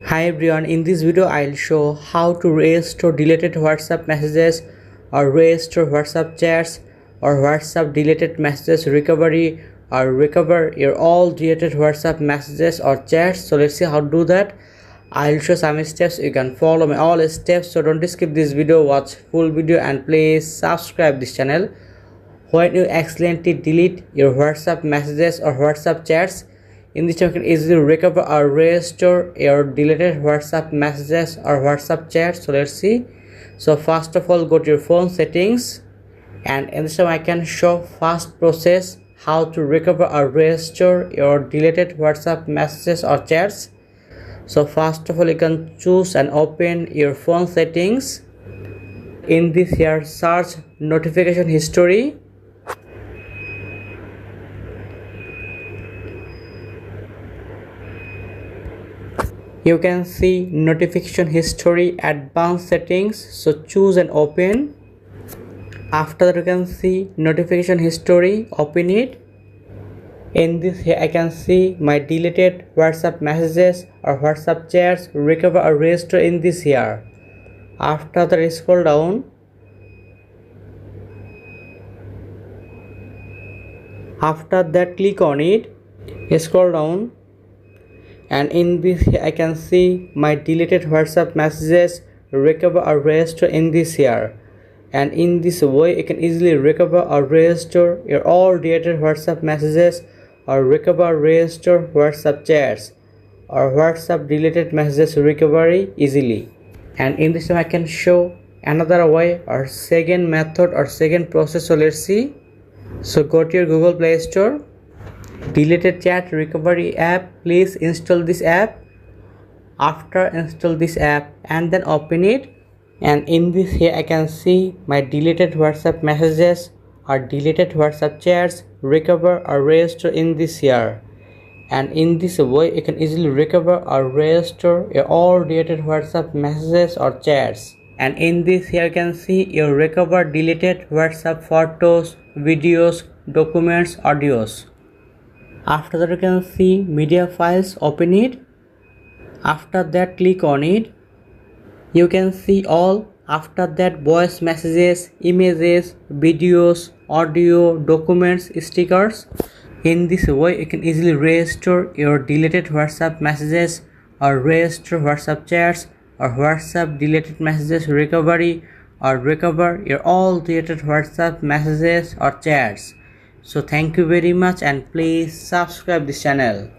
Hi everyone, in this video I'll show how to restore deleted WhatsApp messages or restore WhatsApp chats or WhatsApp deleted messages recovery or recover your all deleted WhatsApp messages or chats. So let's see how to do that. I'll show some steps. You can follow my all steps, so don't skip this video, watch full video and please subscribe this channel. When you accidentally delete your WhatsApp messages or WhatsApp chats, in this you can easily recover or restore your deleted WhatsApp messages or WhatsApp chats. So let's see. So first of all, go to your phone settings, and in this time I can show fast process how to recover or restore your deleted WhatsApp messages or chats. So first of all, you can choose and open your phone settings. In this here, search notification history. You can see notification history advanced settings, so choose and open. After that, you can see notification history, open it. In this here I can see my deleted WhatsApp messages or WhatsApp chats recover or restore in this here. After that, scroll down. After that, click on it, scroll down, and in this I can see my deleted WhatsApp messages recover or restore in this here. And in this way you can easily recover or restore your all deleted WhatsApp messages or recover or restore WhatsApp chats or WhatsApp deleted messages recovery easily. And in this time I can show another way or second method or second process. So let's see. So go to your Google Play Store, deleted chat recovery app, please install this app. After install this app and then open it, and in this here I can see my deleted WhatsApp messages or deleted WhatsApp chats recover or restore in this here. And in this way you can easily recover or restore your all deleted WhatsApp messages or chats. And in this here you can see your recover deleted WhatsApp photos, videos, documents, audios. After that, you can see media files, open it. After that, click on it. You can see all. After that, voice messages, images, videos, audio, documents, stickers. In this way you can easily restore your deleted WhatsApp messages or restore WhatsApp chats or WhatsApp deleted messages recovery or recover your all deleted WhatsApp messages or chats. So thank you very much and please subscribe this channel.